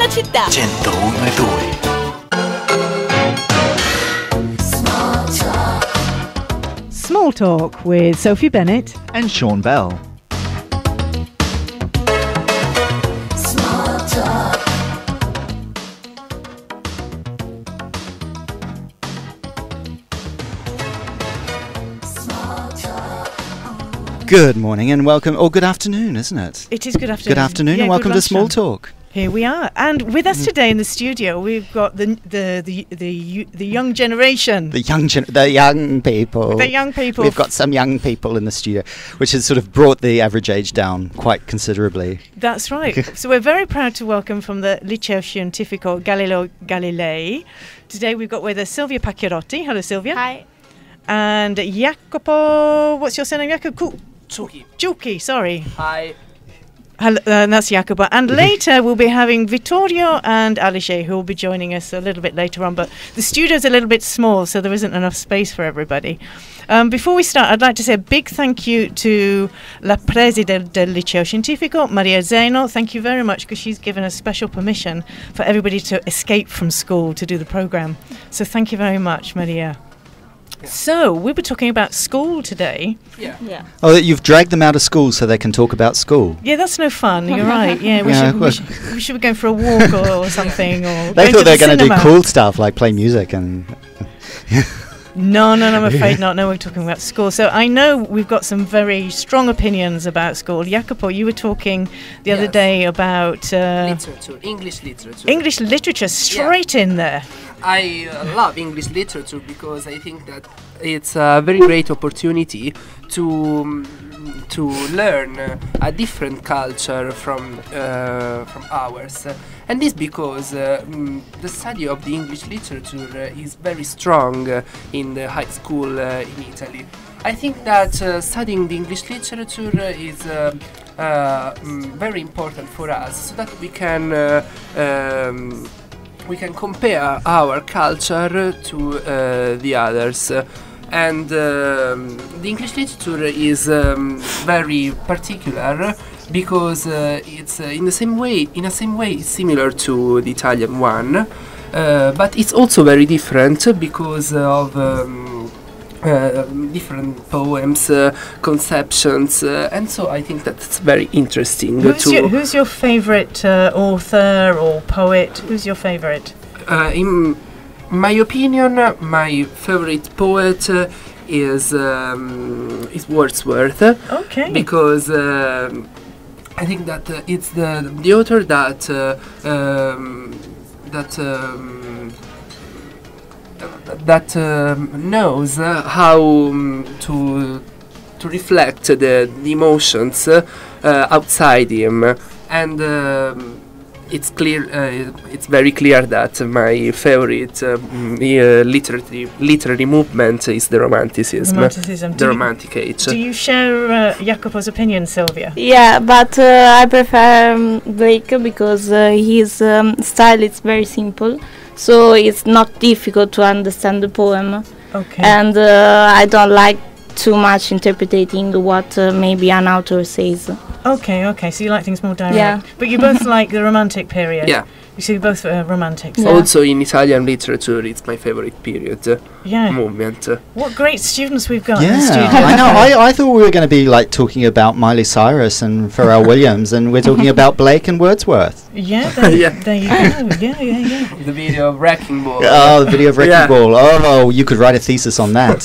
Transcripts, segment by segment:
Stella Città 101.2. Small Talk with Sophie Bennett And Sean Bell. Good morning and welcome, or good afternoon, isn't it? It is good afternoon. Good afternoon and welcome to Small Talk. Here we are, and with us today in the studio, we've got the young generation. The young people. The young people. We've got some young people in the studio, which has sort of brought the average age down quite considerably. That's right. So we're very proud to welcome from the liceo scientifico Galileo Galilei. Today we've got with us Silvia Pacchierotti. Hello, Silvia. Hi. And Jacopo. What's your surname, Jacopo? Ciucchi, sorry. Hi. Hello, that's Jacopo. And later we'll be having Vittorio and Alice, who will be joining us a little bit later on. But the studio's a little bit small, so there isn't enough space for everybody. Before we start, I'd like to say a big thank you to La Preside del Liceo Scientifico, Maria Zeno. Thank you very much, because she's given us special permission for everybody to escape from school to do the programme. So thank you very much, Maria. Yeah. So, we were talking about school today. Yeah. Oh, you've dragged them out of school so they can talk about school. Yeah, that's no fun. You're right. Yeah, we should be going for a walk or something. Or they thought they were going to do cool stuff like play music and... No, I'm afraid not. No, we're talking about school. So I know we've got some very strong opinions about school. Jacopo, you were talking the other day about... English literature. English literature, straight in there. I love English literature because I think that it's a very great opportunity to learn a different culture from ours. And this because the study of the English literature is very strong in the high school in Italy. I think that studying the English literature is very important for us, so that we can compare our culture to the others. And the English literature is very particular because it's in the same way similar to the Italian one, but it's also very different because of different poems, conceptions, and so I think that's very interesting. Who's your favourite author or poet? Who's your favourite? In my opinion, my favorite poet is Wordsworth. Okay. Because I think that it's the author that knows how to reflect the emotions outside him, and it's clear. It's very clear that my favorite literary movement is the Romanticism. The Romantic Age. Do you share Jacopo's opinion, Sylvia? Yeah, but I prefer Blake because his style is very simple, so it's not difficult to understand the poem. Okay. And I don't like too much interpreting what maybe an author says. Okay, so you like things more direct. Yeah. But you both like the Romantic period. Yeah. You see, both romantics. Yeah. Also in Italian literature, it's my favorite period. Yeah. Movement. What great students we've got in the studio. I know. I thought we were going to be like talking about Miley Cyrus and Pharrell Williams, and we're talking about Blake and Wordsworth. Yeah, there you go. Yeah. The video of Wrecking Ball. Oh, the video of Wrecking Ball. Oh, you could write a thesis on that.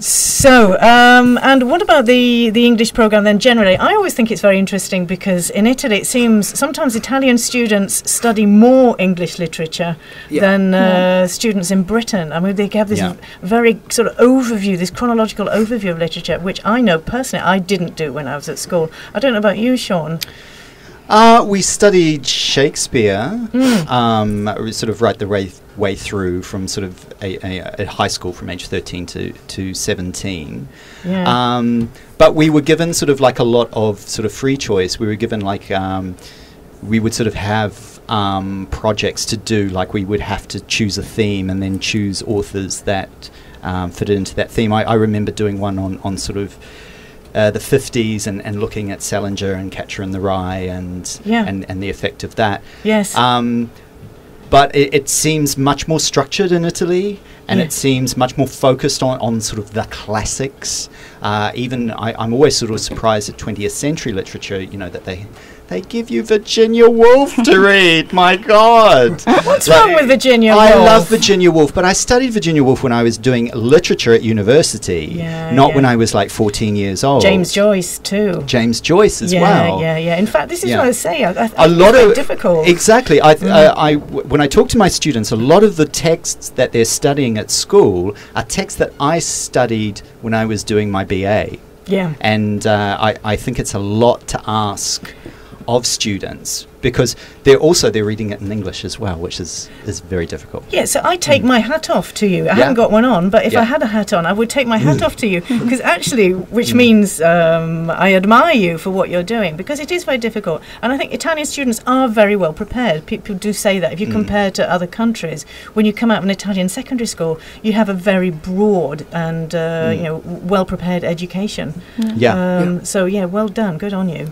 So, and what about the English programme then generally? I always think it's very interesting because in Italy it seems sometimes Italian students study more English literature than students in Britain. I mean, they have this very sort of overview, this chronological overview of literature, which I know personally I didn't do when I was at school. I don't know about you, Sean. We studied Shakespeare, sort of right the way through from sort of a high school from age 13 to 17. Yeah. But we were given sort of like a lot of sort of free choice. We were given like, we would sort of have projects to do, like we would have to choose a theme and then choose authors that fitted into that theme. I remember doing one on sort of the 50s and looking at Salinger and Catcher in the Rye and the effect of that. Yes. But it seems much more structured in Italy, and it seems much more focused on sort of the classics. Even I'm always sort of surprised at 20th century literature, you know, that they give you Virginia Woolf to read. My God. What's wrong with Virginia Woolf? I love Virginia Woolf, but I studied Virginia Woolf when I was doing literature at university, not when I was like 14 years old. James Joyce too. James Joyce as well. Yeah. In fact, this is what I say. I a lot it's of difficult. Exactly. When I talk to my students, a lot of the texts that they're studying at school are texts that I studied when I was doing my BA. Yeah. And I think it's a lot to ask of students, because they're reading it in English as well, which is very difficult. Yeah, so I take my hat off to you. I haven't got one on, but if I had a hat on, I would take my hat off to you, because actually, which means I admire you for what you're doing, because it is very difficult. And I think Italian students are very well prepared. People do say that. If you compare to other countries, when you come out of an Italian secondary school, you have a very broad and well-prepared education. So, well done. Good on you.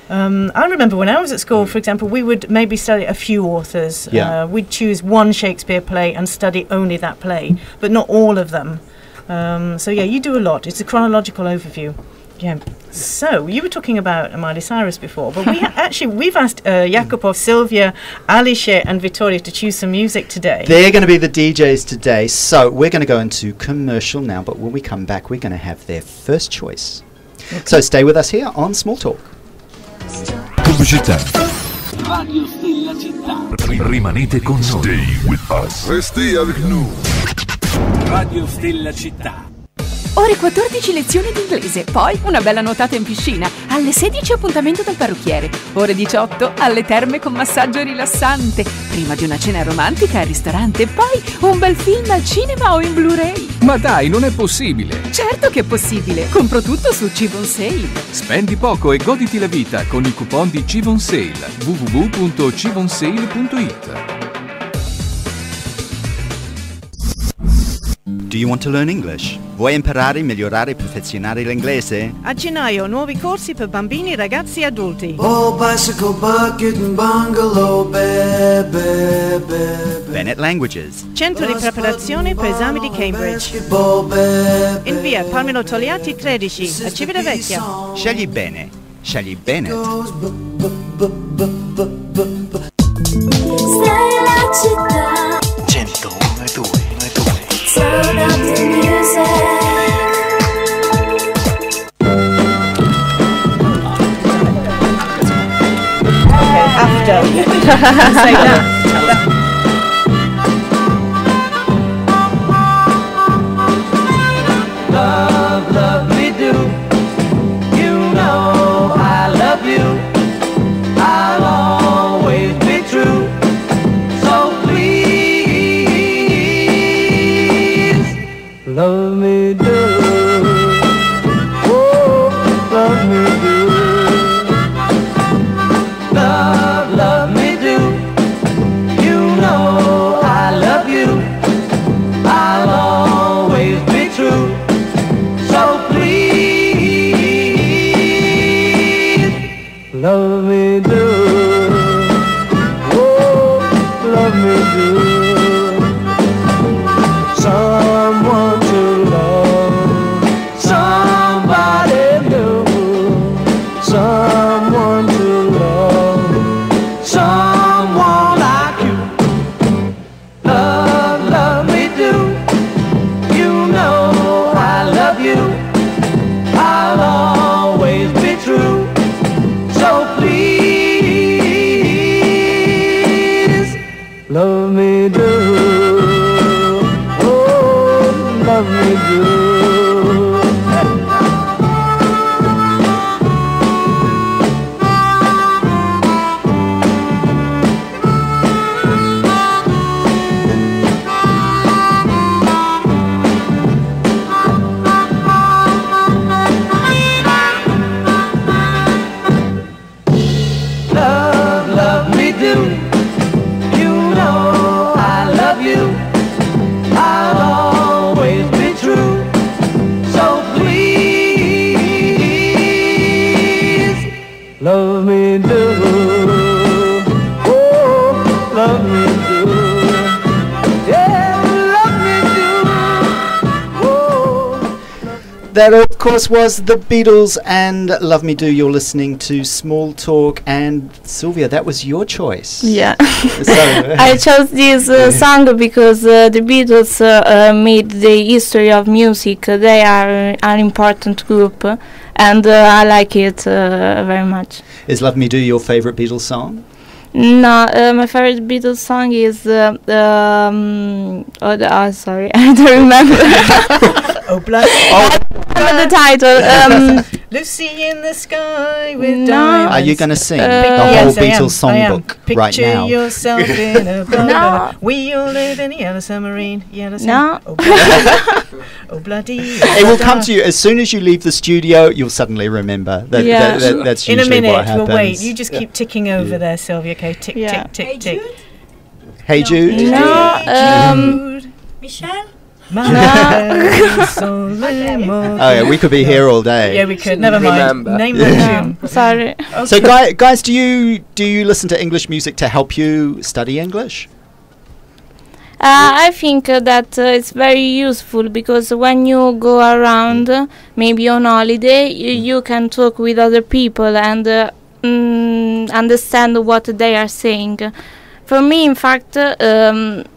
I remember when I was at school, for example, we would maybe study a few authors. We'd choose one Shakespeare play and study only that play, but not all of them. So you do a lot. It's a chronological overview. Yeah. So you were talking about Miley Cyrus before, but we've asked Jacopo, Silvia, Alice, and Vittoria to choose some music today. They're going to be the DJs today. So we're going to go into commercial now, but when we come back, we're going to have their first choice. Okay. So stay with us here on Small Talk. Pubblicità. Radio Stella Città. Rimanete con noi. Stay with us. Restez avec nous. Radio Stella Città. Ore 14 lezioni di inglese, poi una bella nuotata in piscina, alle 16 appuntamento dal parrucchiere, ore 18 alle terme con massaggio rilassante, prima di una cena romantica al ristorante, poi un bel film al cinema o in Blu-ray. Ma dai, non è possibile! Certo che è possibile, compro tutto su Civon Sale. Spendi poco e goditi la vita con i coupon di Civon Sale, www.civonsale.it. Do you want to learn English? Vuoi imparare, migliorare e perfezionare l'inglese? A gennaio, nuovi corsi per bambini, ragazzi e adulti. Oh, bicycle, bucket and bungalow, Bennett Languages. Centro di preparazione per esami di Cambridge. In via Palmiro Togliatti 13, a Civitavecchia. Scegli bene. Scegli Bennett. Stella Città 101,2. Turn up the music. Okay, after. Say that. Love me do. You know I love you. I'll always be true. So please, love me do. Oh, love me do. Love me do. You know I love you. I'll always be true. So please, love me do. Oh, love me do. Someone to love, somebody new. Someone to love, someone like you. Love me do. You know I love you. I'll always be true. So please, love me do. me do. Oh, love me do. Yeah, love me do. Oh. That, of course, was the Beatles and Love Me Do. You're listening to Small Talk. And Sylvia, that was your choice. Yeah. So, I chose this song because the Beatles made the history of music. They are an important group, and I like it very much. is Love Me Do your favorite Beatles song? No, my favorite Beatles song is sorry, I don't remember. Oh, bloody. The title. Lucy in the sky with No. diamonds. Are you going to sing the Yes, whole I am. Beatles I am. songbook Picture right now? yourself in a blah, No. blah, blah. We all live in a yellow submarine. Yellow No. Oh, bloody. Oh, bloody. It will come to you as soon as you leave the studio. You'll suddenly remember that. Yeah. That's In a usually minute, what happens. we'll wait. You just keep ticking over there, Sylvia. Okay, tick, Yeah. tick, tick, tick. Hey Jude. No, Michelle? Oh yeah, we could be here all day. Yeah, we could. Never mind. Remember. Name the tune. sorry. So guys, do you listen to English music to help you study English? I think that it's very useful because when you go around, maybe on holiday, you can talk with other people and understand what they are saying. For me, in fact,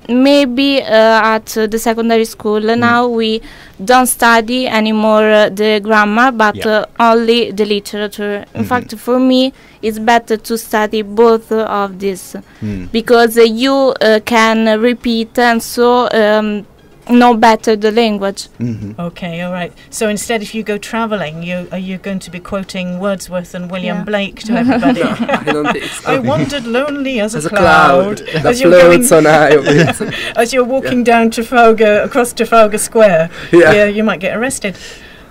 maybe at the secondary school now we don't study anymore the grammar, but only the literature. In fact, for me, it's better to study both of these because you can repeat and so know better the language. Okay, all right. So instead, if you go travelling, are you going to be quoting Wordsworth and William Blake to everybody? No, I don't think so. I wandered lonely as a cloud cloud. that you're going- floats on high. as you're walking down Trafalgar, across Trafalgar Square. Yeah. You might get arrested.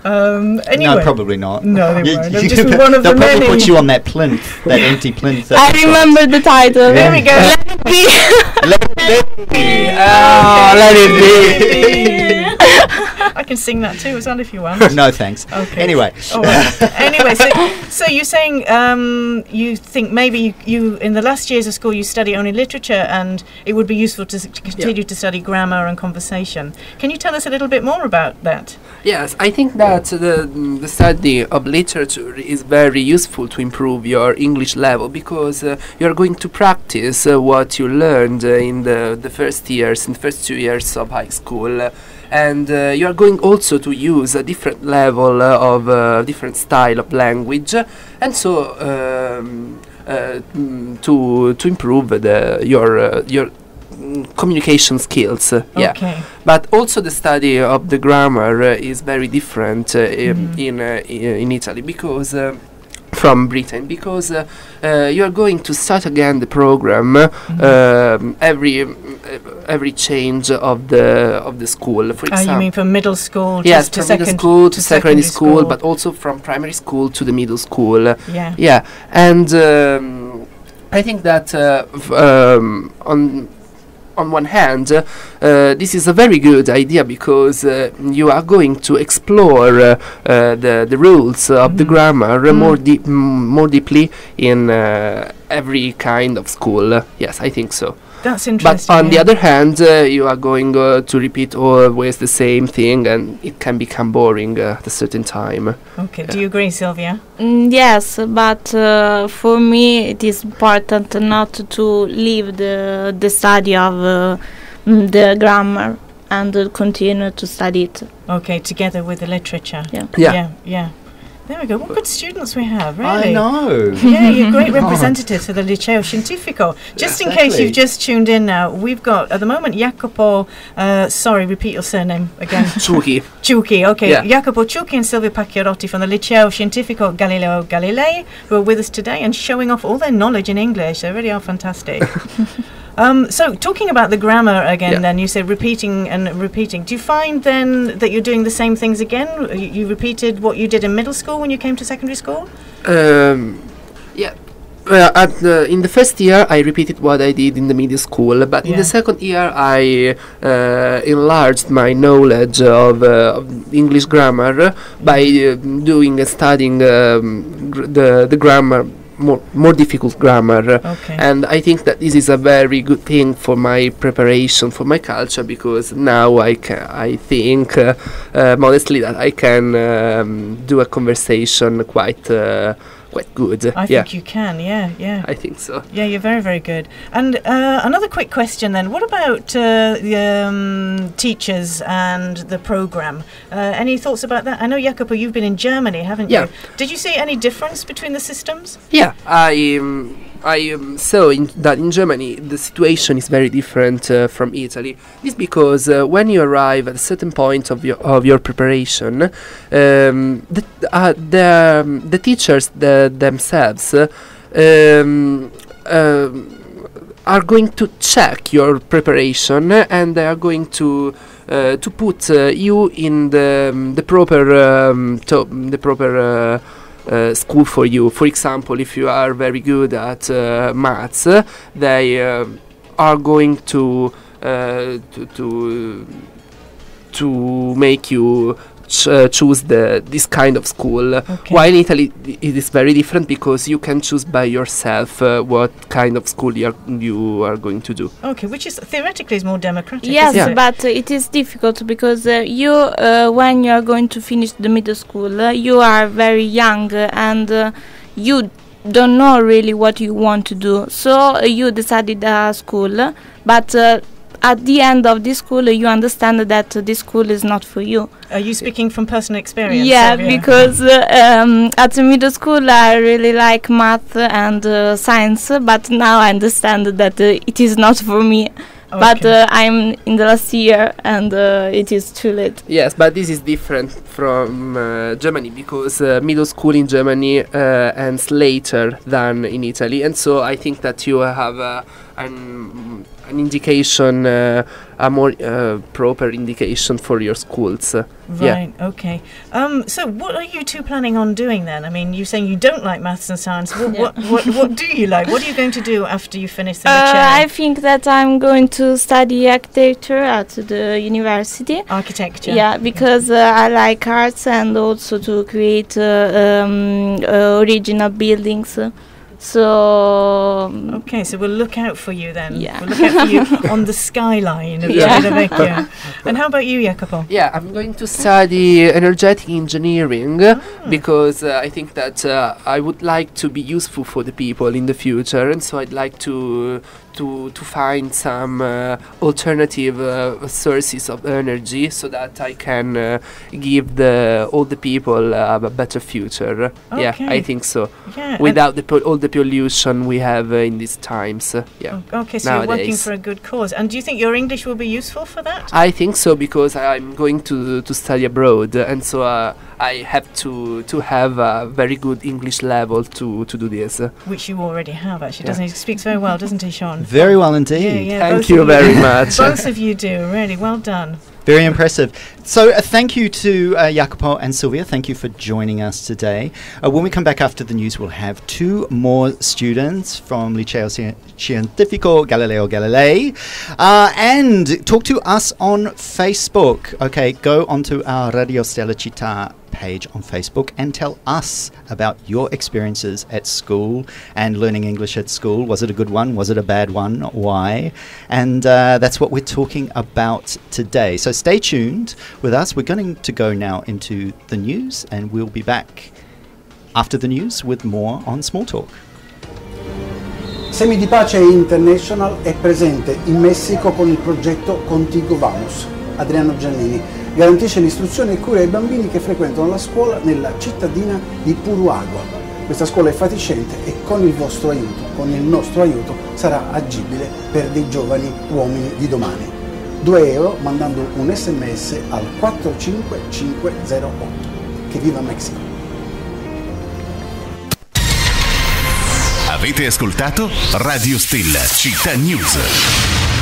Anyway. No, probably not. No, they You- won't. you I'm just could- one of they'll the probably many. put you on that plinth, that empty plinth. I remember the title. There we go. Let it be. Let it be. I can sing that too as well if you want. No thanks. Okay. Anyway. All right. Anyway, so you're saying you think maybe you in the last years of school you study only literature and it would be useful to continue to study grammar and conversation. Can you tell us a little bit more about that? Yes, I think that the study of literature is very useful to improve your English level because you are going to practice what you learned in the first years, in the first 2 years of high school. And you are going also to use a different level of different style of language, and so to improve your communication skills. Yeah. Okay. But also the study of the grammar is very different in Italy because. From Britain, because you are going to start again the program every change of the school. For example, you mean from middle school? Yes, to from middle school to secondary school, but also from primary school to the middle school. Yeah. Yeah, and I think that on one hand, this is a very good idea because you are going to explore the rules of the grammar more deeply in every kind of school. Yes, I think so. That's interesting. But on the other hand, you are going to repeat always the same thing, and it can become boring at a certain time. Okay. Do you agree, Sylvia? Yes, but for me it is important not to leave the study of the grammar and continue to study it. Okay, together with the literature. Yeah. There we go. What good students we have, really. I know. Yeah, you're great representatives for the Liceo Scientifico. Just in case you've just tuned in now, we've got, at the moment, Jacopo, sorry, repeat your surname again. Ciucchi. Ciucchi, okay. Yeah. Jacopo Ciucchi and Silvia Pacchierotti from the Liceo Scientifico Galileo Galilei, who are with us today and showing off all their knowledge in English. They really are fantastic. So, talking about the grammar again, then you said repeating and repeating. Do you find then that you're doing the same things again? You repeated what you did in middle school when you came to secondary school? Yeah. In the first year, I repeated what I did in the middle school, but in the second year, I enlarged my knowledge of English grammar by studying the grammar more difficult grammar. Okay. And I think that this is a very good thing for my preparation for my culture, because now I think modestly that I can do a conversation quite good. I think you can, yeah. I think so. Yeah, you're very, very good. And another quick question then. What about the teachers and the program? Any thoughts about that? I know, Jacopo, you've been in Germany, haven't you? Did you see any difference between the systems? Yeah, I saw that in Germany the situation is very different from Italy. This because when you arrive at a certain point of your preparation, the teachers themselves are going to check your preparation, and they are going to put you in the proper school for you. For example, if you are very good at maths, they are going to make you choose this kind of school. Okay. While in Italy it is very different, because you can choose by yourself what kind of school you are going to do. Okay, which is theoretically is more democratic. Yes, isn't it? but it is difficult because you, when you are going to finish the middle school, you are very young and you don't know really what you want to do. So you decided a school, but at the end of this school, you understand that this school is not for you. Are you speaking from personal experience? Yeah, Sylvia? because at the middle school I really like math and science, but now I understand that it is not for me. Okay. But I'm in the last year and it is too late. Yes, but this is different from Germany, because middle school in Germany ends later than in Italy, and so I think that you have an indication, a more proper indication for your schools. Right, okay. So what are you two planning on doing then? I mean, you're saying you don't like maths and science. What do you like? What are you going to do after you finish the liceo? I think that I'm going to study architecture at the university. Architecture? Yeah, because I like arts and also to create original buildings. So okay, so we'll look out for you then. Yeah. We'll look out for you on the skyline of Vecchio. And how about you, Jacopo? Yeah, I'm going to study energetic engineering because I think that I would like to be useful for the people in the future, and so I'd like to find some alternative sources of energy so that I can give all the people a better future. Okay. Yeah, I think so. Yeah, without all the pollution we have in these times. Yeah. Okay, so nowadays. you're working for a good cause. And do you think your English will be useful for that? I think so, because I'm going to study abroad, and so I have to have a very good English level to do this. Which you already have, actually, doesn't he? He speaks very well, doesn't he, Sean? Very well indeed. Yeah, Thank you very much. Both of you do, really. Well done. Very impressive. So thank you to Jacopo and Sylvia. Thank you for joining us today. When we come back after the news, we'll have two more students from Liceo Scientifico Galileo Galilei and talk to us on Facebook. Okay, go onto our Radio Stella Città page on Facebook and tell us about your experiences at school and learning English at school. Was it a good one? Was it a bad one? Why? And that's what we're talking about today. So stay tuned with us. We're going to go now into the news, and we'll be back after the news with more on Small Talk. Semi di Pace International è presente in Messico con il progetto Contigo Vamos. Adriano Giannini garantisce l'istruzione e cura ai bambini che frequentano la scuola nella cittadina di Puruagua. Questa scuola è fatiscente e con il vostro aiuto, con il nostro aiuto, sarà agibile per dei giovani uomini di domani. €2 mandando un SMS al 45508. Che viva Messico! Avete ascoltato Radio Stella Città News.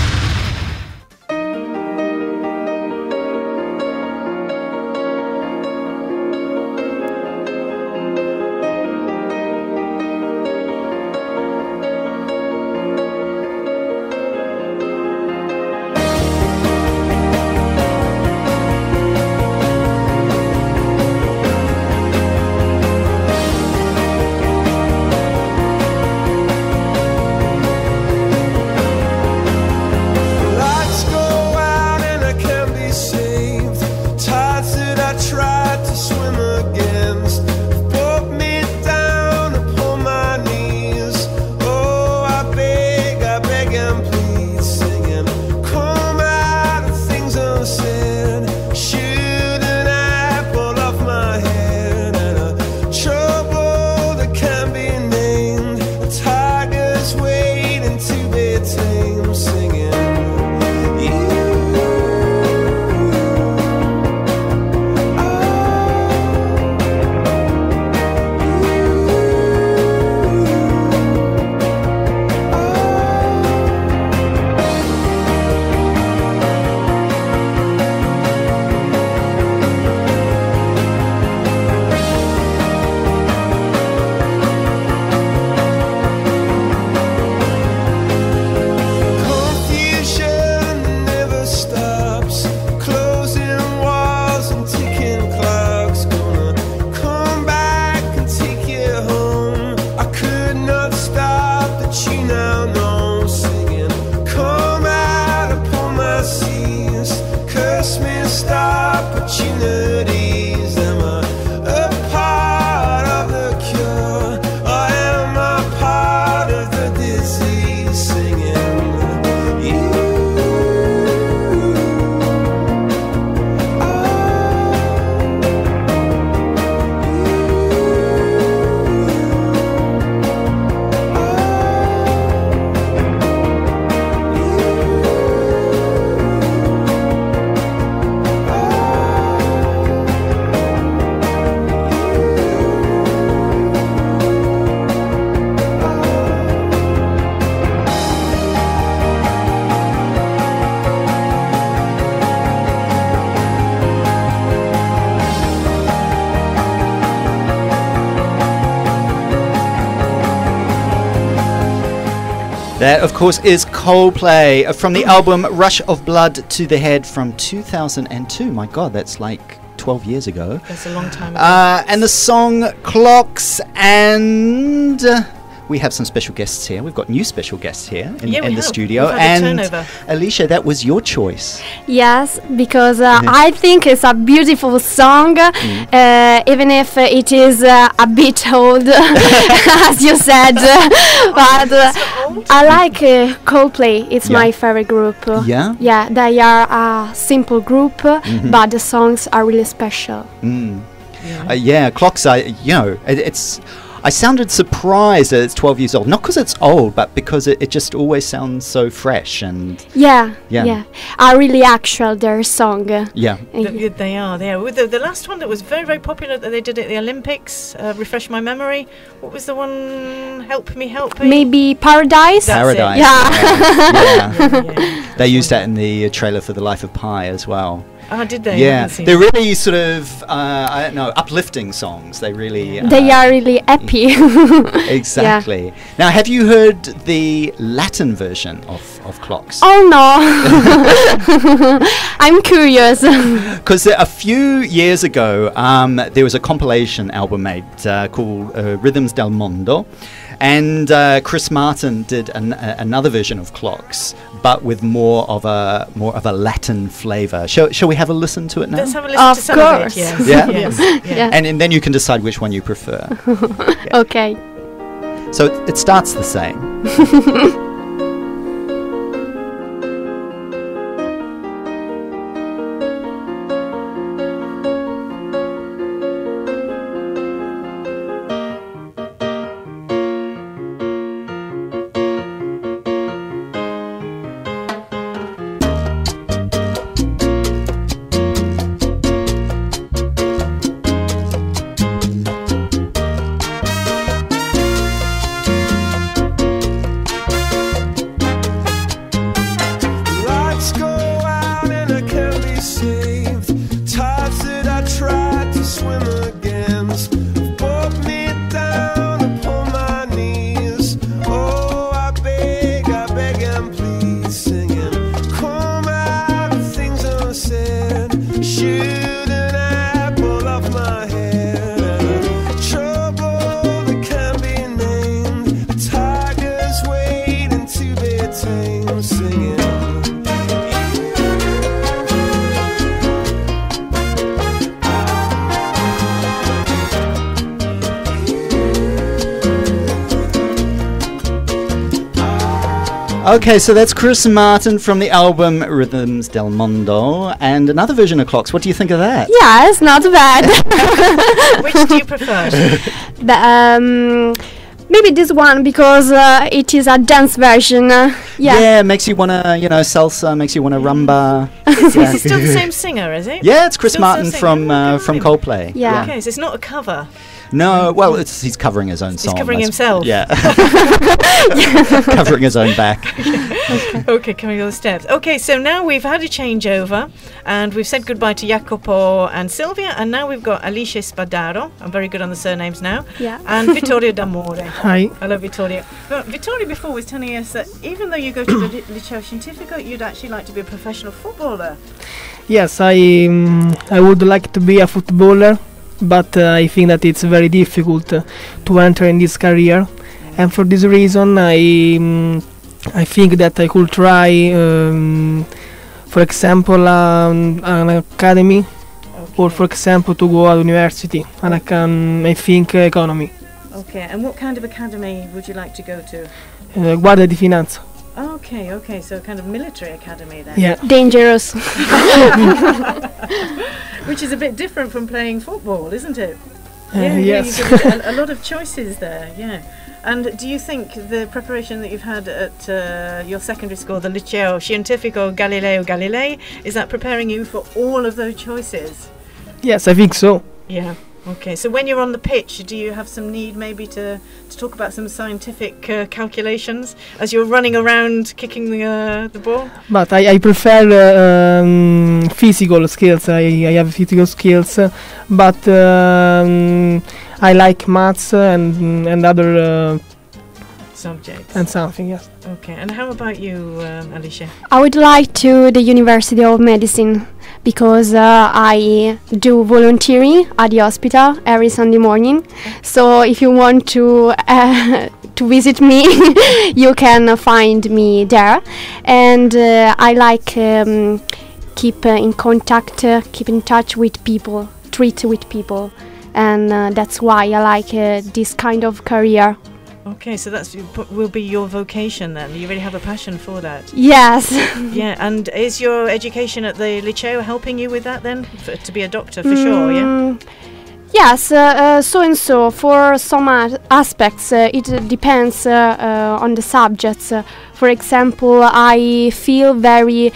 That, of course, is Coldplay from the album Rush of Blood to the Head from 2002. My God, that's like 12 years ago. That's a long time ago. And the song Clocks, and we have some special guests here. We've got new special guests here in the studio. We've had a And turnover. Alicia, that was your choice. Yes, because I think it's a beautiful song, even if it is a bit old, as you said. But I like Coldplay. It's my favorite group. Yeah? Yeah, they are a simple group, but the songs are really special. Yeah, Clocks are, it's... I sounded surprised that it's 12 years old. Not because it's old, but because it just always sounds so fresh and... Yeah. Are really actual, their song. Yeah. They are. With the last one that was very, very popular that they did at the Olympics, refresh my memory. What was the one? Help me. Maybe Paradise? Paradise. Yeah. They used that in the trailer for The Life of Pi as well. Did they? Yeah, they're really sort of, I don't know, uplifting songs. They really... they are really happy. Exactly. Now, have you heard the Latin version of Clocks? Oh, no. I'm curious. Because a few years ago, there was a compilation album made called Rhythms del Mondo. And Chris Martin did another version of Clocks, but with more of a Latin flavour. Shall we have a listen to it now? Let's have a listen to some of it. Yes. Yeah? Yes. And then you can decide which one you prefer. Okay. So it starts the same. Okay, so that's Chris Martin from the album Rhythms del Mondo, and another version of Clocks. What do you think of that? Yeah, it's not bad. Which do you prefer? Maybe this one, because it is a dance version. Yeah, makes you want to, salsa, makes you want to rumba. Is it still the same singer, is it? Yeah, it's Chris Martin from Coldplay. Yeah. Okay, so it's not a cover. No, well, he's covering his own song. He's covering himself. Yeah. Covering his own back. Okay, coming on the steps. Okay, so now we've had a changeover, and we've said goodbye to Jacopo and Silvia, and now we've got Alice Spadaro. I'm very good on the surnames now. Yeah. And Vittorio D'Amore. Hi. Hello, Vittorio. But Vittorio before was telling us that even though you go to the liceo scientifico, you'd actually like to be a professional footballer. Yes, I would like to be a footballer, but I think that it's very difficult to enter in this career, and for this reason I think that I could try, for example, an academy, or for example to go at university, and I think economy. Okay, and what kind of academy would you like to go to? Guardia di Finanza. Okay, so kind of military academy then. Yeah. Dangerous. Which is a bit different from playing football, isn't it? Yes. You've got a lot of choices there, yeah. And do you think the preparation that you've had at your secondary school, the liceo scientifico Galileo Galilei, is that preparing you for all of those choices? Yes, I think so. Yeah. Okay, so when you're on the pitch, do you have some need maybe to talk about some scientific calculations as you're running around kicking the ball? But I prefer physical skills. I have physical skills, but I like maths and other subjects. And something, yes. Okay, and how about you, Alicia? I would like to the University of Medicine because I do volunteering at the hospital every Sunday morning. So if you want to visit me, you can find me there. And I like keep in contact, keep in touch with people, treat with people, and that's why I like this kind of career. Okay, so will be your vocation then. You really have a passion for that. Yes. Yeah, and is your education at the liceo helping you with that then, to be a doctor for sure? Yeah. Yes, so and so. For some aspects, it depends on the subjects. For example, I feel very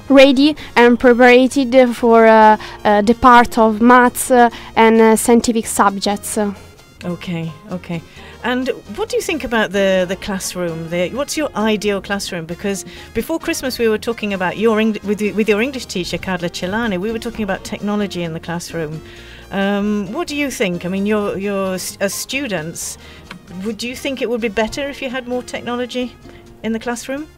ready and prepared for the part of maths and scientific subjects. Okay. And what do you think about the classroom? What's your ideal classroom? Because before Christmas we were talking about with your English teacher, Carla Celani, we were talking about technology in the classroom. What do you think? I mean, you're as students, would you think it would be better if you had more technology in the classroom?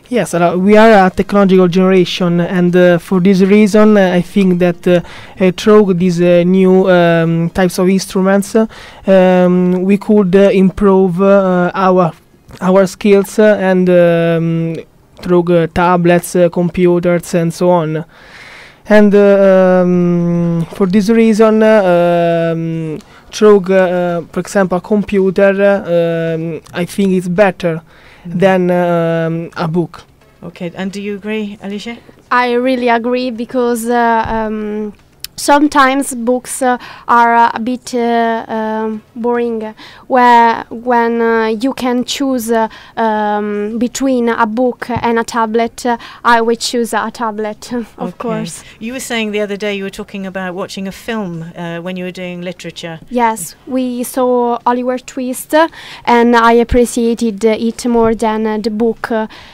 Yes, we are a technological generation, and for this reason, I think that through these new types of instruments, we could improve our skills and through tablets, computers, and so on. And for this reason, through, for example, a computer, I think it's better than a book. Okay, and do you agree, Alicia? I really agree because sometimes books are a bit boring, when you can choose between a book and a tablet. I would choose a tablet, of course. You were saying the other day you were talking about watching a film when you were doing literature. Yes, we saw Oliver Twist and I appreciated it more than the book.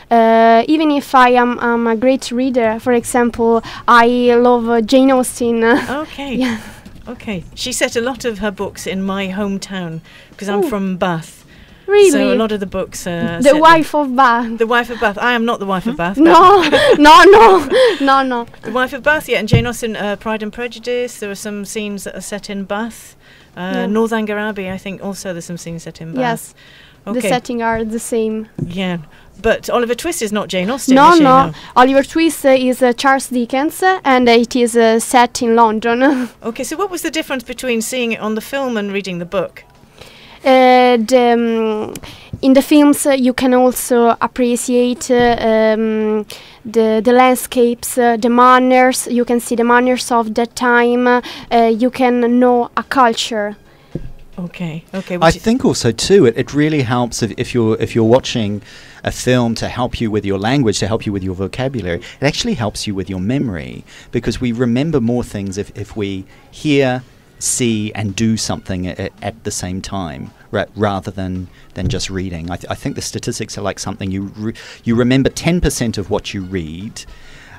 Even if I am a great reader, for example, I love Jane Austen. Okay. Yeah. Okay. She set a lot of her books in my hometown because I'm from Bath. Really? So a lot of the books. The Wife of Bath. The Wife of Bath. I am not the Wife of Bath. No. The Wife of Bath, yeah. And Jane Austen, Pride and Prejudice. There are some scenes that are set in Bath. Northanger Abbey, I think also there's some scenes set in Bath. Yes. Okay. The setting are the same. Yeah. But Oliver Twist is not Jane Austen. No. Oliver Twist is Charles Dickens, and it is set in London. Okay, so what was the difference between seeing it on the film and reading the book? In the films, you can also appreciate the landscapes, the manners. You can see the manners of that time. You can know a culture. Okay. I think also too, it really helps if you're watching a film to help you with your language, to help you with your vocabulary. It actually helps you with your memory because we remember more things if we hear, see, and do something at the same time, rather than just reading. I think the statistics are like something you remember 10% of what you read,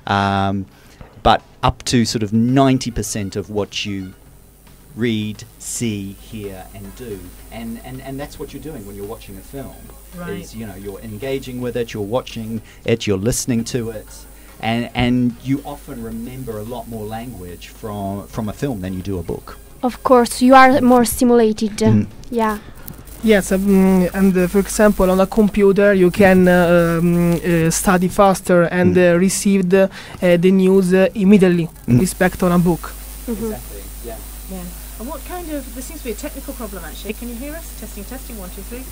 but up to sort of 90% of what you read, see, hear, and do, and that's what you're doing when you're watching a film. Right. Is, you're engaging with it, you're watching it, you're listening to it, and you often remember a lot more language from a film than you do a book. Of course, you are more stimulated. Yeah. Yes, and for example, on a computer you can study faster and receive the news immediately respect on a book. Exactly. Yeah. And what kind of? There seems to be a technical problem actually. Can you hear us? Testing. 1, 2, 3.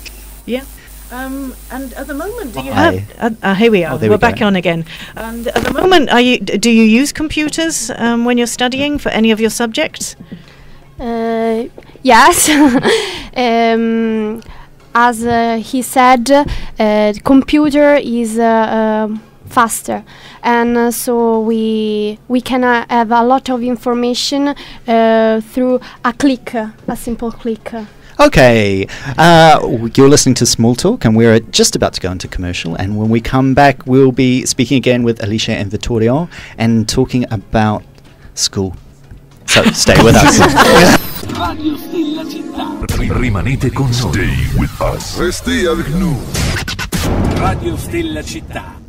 Yeah. And at the moment, do you have? Here we are. We're back on again. And at the moment, do you use computers when you're studying for any of your subjects? Yes. As he said, computer is faster, and so we can have a lot of information through a simple click. Okay, you're listening to Small Talk, and we're just about to go into commercial. And when we come back, we'll be speaking again with Alicia and Vittorio and talking about school. So stay with us. Radio Stella Città. Rimanete con noi. Stay with us. Restez avec nous. Radio Stella Città.